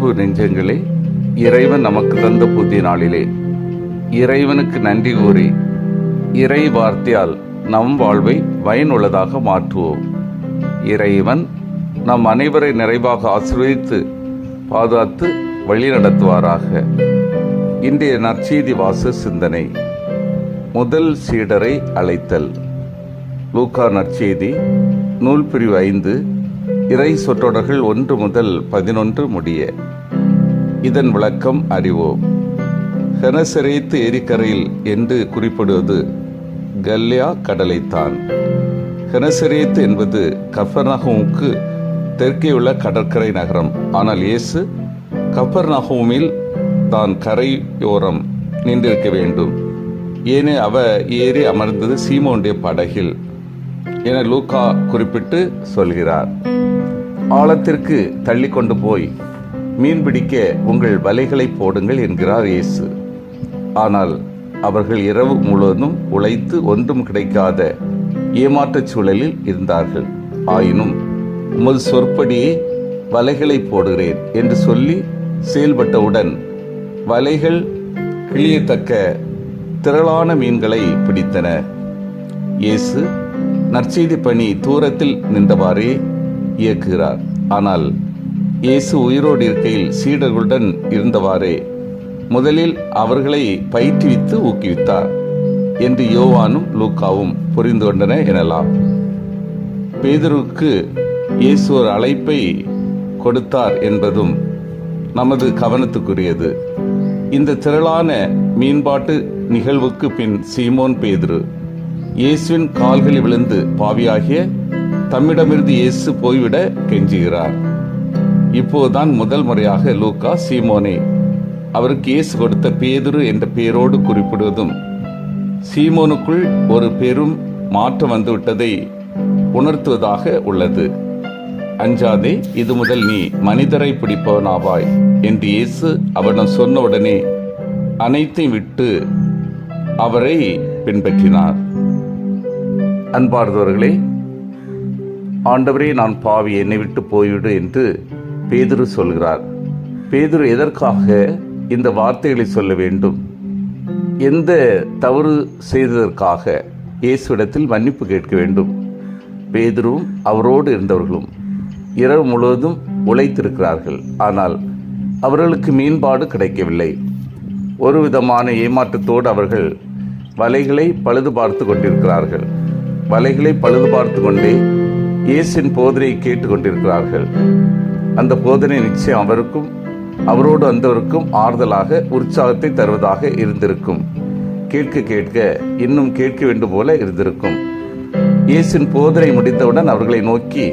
அன்பு நெஞ்சங்களே, இறைவன் நமக்கு தந்த புதிய நாளிலே இறைவனுக்கு நன்றி கூறி இறை வார்த்தையால் நம் வாழ்வை பயனுள்ளதாக மாற்றுவோம். இறைவன் நம் அனைவரை நிறைவாக ஆசீர்வதித்து பாதுகாத்து வழிநடத்துவாராக. இன்றைய நற்செய்தி வாச சிந்தனை. முதல் சீடரை அழைத்தல். லூக்கா நற்செய்தி நூல் பிரிவு 5, இறை சொற்றொடர்கள் 1 முதல் 11 முடிய. இதன் விளக்கம் அறிவோம். கெனசரேத்து ஏரிக்கரையில் என்று குறிப்பிடுவது கல்லியா கடலைத்தான். கெனசரேத்து என்பது கப்பர்நகூமுக்கு தெற்கே உள்ள கடற்கரை நகரம். ஆனால் இயேசு கப்பர்நகூமில் தான் கரையோரம் நின்றிருக்க வேண்டும். ஏனே அவர் ஏறி அமர்ந்தது சீமோனுடைய படகில் என லூக்கா குறிப்பிட்டு சொல்கிறார். ஆழத்திற்கு தள்ளி கொண்டு போய் மீன் பிடிக்க உங்கள் வலைகளை போடுங்கள் என்கிறார் இயேசு. ஆனால் அவர்கள் இரவு முழுவதும் உழைத்து ஒன்றும் கிடைக்காத ஏமாற்றச் சூழலில் இருந்தார்கள். ஆயினும் உமது சொற்படியே வலைகளை போடுகிறேன் என்று சொல்லி செயல்பட்டவுடன் வலைகள் கிழியத்தக்க திரளான மீன்களை பிடித்தன. இயேசு நற்செய்தி பணி தூரத்தில் நின்றவாறே இயக்குகிறார். ஆனால் இயேசு உயிரோடு இருக்கையில் சீடர்களுடன் இருந்தவாறே முதலில் அவர்களை பயிற்றுவித்து ஊக்குவித்தார் என்று யோவானும் லூக்காவும் புரிந்து கொண்டன எனலாம். பேதுருவுக்கு இயேசு ஒரு அழைப்பை கொடுத்தார் என்பதும் நமது கவனத்துக்குரியது. இந்த திரளான மீன்பாட்டு நிகழ்வுக்கு பின் சீமோன் பேதுரு இயேசுவின் கால்களில் விழுந்து பாவியாகிய தம்மிடமிருந்து இயேசு போய்விட கெஞ்சுகிறார். இப்போதுதான் முதல் முறையாக லூக்கா சீமோனை அவருக்கு இயேசு கொடுத்த பேதுரு என்ற பெயரோடு குறிப்பிடுவதும் சீமோனுக்குள் ஒரு பெரும் மாற்றம் வந்துவிட்டதை உணர்த்துவதாக உள்ளது. அஞ்சாதே, இது முதல் நீ மனிதரை பிடிப்பவனாவாய் என்று இயேசு அவரிடம் சொன்ன உடனே அனைத்தையும் விட்டு அவரை பின்பற்றினார். அன்பார்ந்தவர்களே, ஆண்டவரே நான் பாவி, என்னை விட்டு போய்விடு என்று பேதுரு சொல்கிறார். பேதுரு எதற்காக இந்த வார்த்தைகளை சொல்ல வேண்டும்? எந்த தவறு செய்ததற்காக இயேசுவிடத்தில் மன்னிப்பு கேட்க வேண்டும்? பேதுருவும் அவரோடு இருந்தவர்களும் இரவு முழுவதும் உழைத்திருக்கிறார்கள். ஆனால் அவர்களுக்கு மீன்பாடு கிடைக்கவில்லை. ஒரு விதமான ஏமாற்றத்தோடு அவர்கள் வலைகளை பழுது பார்த்து கொண்டிருக்கிறார்கள். வலைகளை பழுது பார்த்து கொண்டே இயேசுவின் போதனையை கேட்டுக்கொண்டிருக்கிறார்கள். அந்த போதனை நிச்சயம் அவருக்கும் அவரோடு வந்தவருக்கும் ஆறுதலாக உற்சாகத்தை தருவதாக இருந்திருக்கும். கேட்க கேட்க இன்னும் கேட்க வேண்டும் போல இருந்திருக்கும். இயேசுவின் போதனை முடித்தவுடன் அவர்களை நோக்கி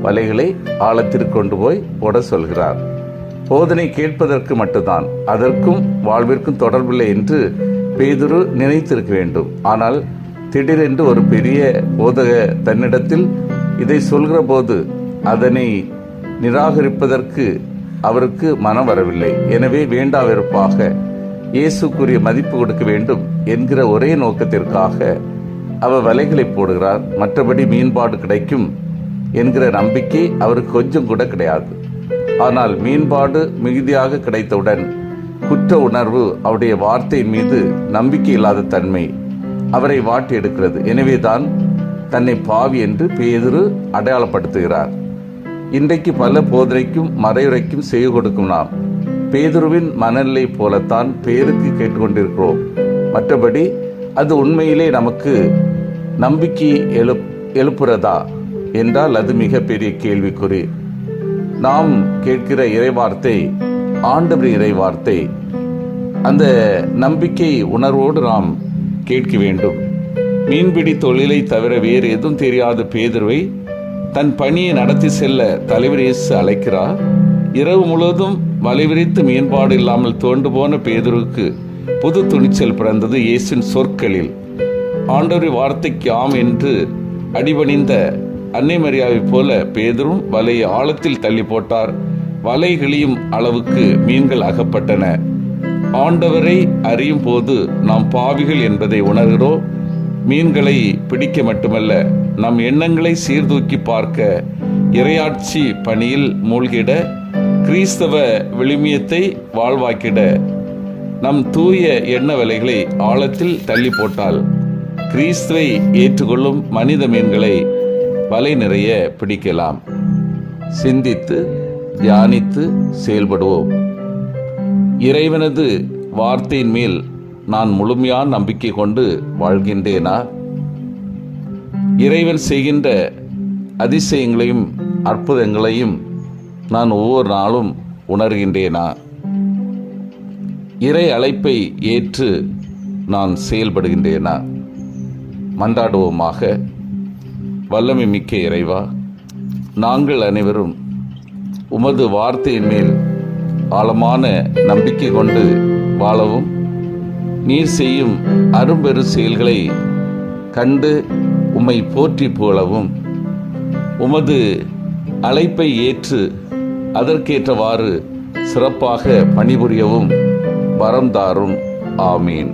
வலைகளை ஆழத்திற்கு கொண்டு போய் போட சொல்கிறார். போதனை கேட்பதற்கு மட்டும்தான், அதற்கும் வாழ்விற்கும் தொடர்பில்லை என்று பேதுரு நினைத்திருக்க வேண்டும். ஆனால் திடீரென்று ஒரு பெரிய போதக தன்னிடத்தில் இதை சொல்கிற போது அதனை நிராகரிப்பதற்கு அவருக்கு மனம் வரவில்லை. எனவே வேண்டா வெறுப்பாக இயேசுக்குரிய மதிப்பு கொடுக்க வேண்டும் என்கிற ஒரே நோக்கத்திற்காக அவர் வலைகளை போடுகிறார். மற்றபடி மீன்பாடு கிடைக்கும் என்கிற நம்பிக்கை அவருக்கு கொஞ்சம் கூட கிடையாது. ஆனால் மீன்பாடு மிகுதியாக கிடைத்தவுடன் குற்ற உணர்வு, அவருடைய வார்த்தையின் மீது நம்பிக்கை இல்லாத தன்மை அவரை வாட்டி எடுக்கிறது. எனவேதான் தன்னை பாவி என்று பேதுரு அடையாளப்படுத்துகிறார். இன்றைக்கு பல போதனைக்கும் மறையுரைக்கும் செய்து கொடுக்கும் நாம் பேதுருவின் மனநிலை போலத்தான் பேருக்கு கேட்டுக்கொண்டிருக்கிறோம். மற்றபடி அது உண்மையிலே நமக்கு நம்பிக்கை எழுப்புறதா என்றால் அது மிக பெரிய கேள்விக்குறி. நாம் கேட்கிற இறைவார்த்தை ஆண்டவர் இறைவார்த்தை. அந்த நம்பிக்கை உணர்வோடு நாம் கேட்க வேண்டும். மீன்பிடி தொழிலை தவிர வேறு எதுவும் தெரியாத பேதுருவை தன் பணியை நடத்தி செல்ல தலைவர் இயேசு அழைக்கிறார். இரவு முழுவதும் வலை விரித்து மீன்பாடு இல்லாமல் தோண்டு போன பேதுருக்கு புது துணிச்சல் பிறந்தது இயேசுவின் சொற்களில். ஆண்டவரின் வார்த்தைக்கு ஆம் என்று அடிபணிந்த அன்னை மரியாவை போல பேதுரும் வலையை ஆழத்தில் தள்ளி போட்டார். வலை கிழியும் அளவுக்கு மீன்கள் அகப்பட்டன. ஆண்டவரை அறியும் போது நாம் பாவிகள் என்பதை உணர்கிறோம். மீன்களை பிடிக்க மட்டுமல்ல, நம் எண்ணங்களை சீர்தூக்கி பார்க்க, இறையாட்சி பணியில் மூழ்கிட கிறிஸ்தவ விழுமியத்தை வாழ்வாக்கிட நம் தூய எண்ண வலைகளை ஆழத்தில் தள்ளி போட்டால் கிறிஸ்துவை ஏற்றுக்கொள்ளும் மனித மீன்களை வலை நிறைய பிடிக்கலாம். சிந்தித்து தியானித்து செயல்படுவோம். இறைவனது வார்த்தையின் மேல் நான் முழுமையான நம்பிக்கை கொண்டு வாழ்கின்றேனா? இறைவன் செய்கின்ற அதிசயங்களையும் அற்புதங்களையும் நான் ஒவ்வொரு நாளும் உணர்கின்றேனா? இறை அழைப்பை ஏற்று நான் செயல்படுகின்றேனா? மன்றாடுவோமாக. வல்லமை மிக்க இறைவா, நாங்கள் அனைவரும் உமது வார்த்தையின் மேல் ஆழமான நம்பிக்கை கொண்டு வாழவும், நீர் செய்யும் அரும்பெரு செயல்களை கண்டு உம்மை போற்றி புகழவும், உமது அழைப்பை ஏற்று அதற்கேற்றவாறு சிறப்பாக பணிபுரியவும் வரம் தாரும். ஆமீன்.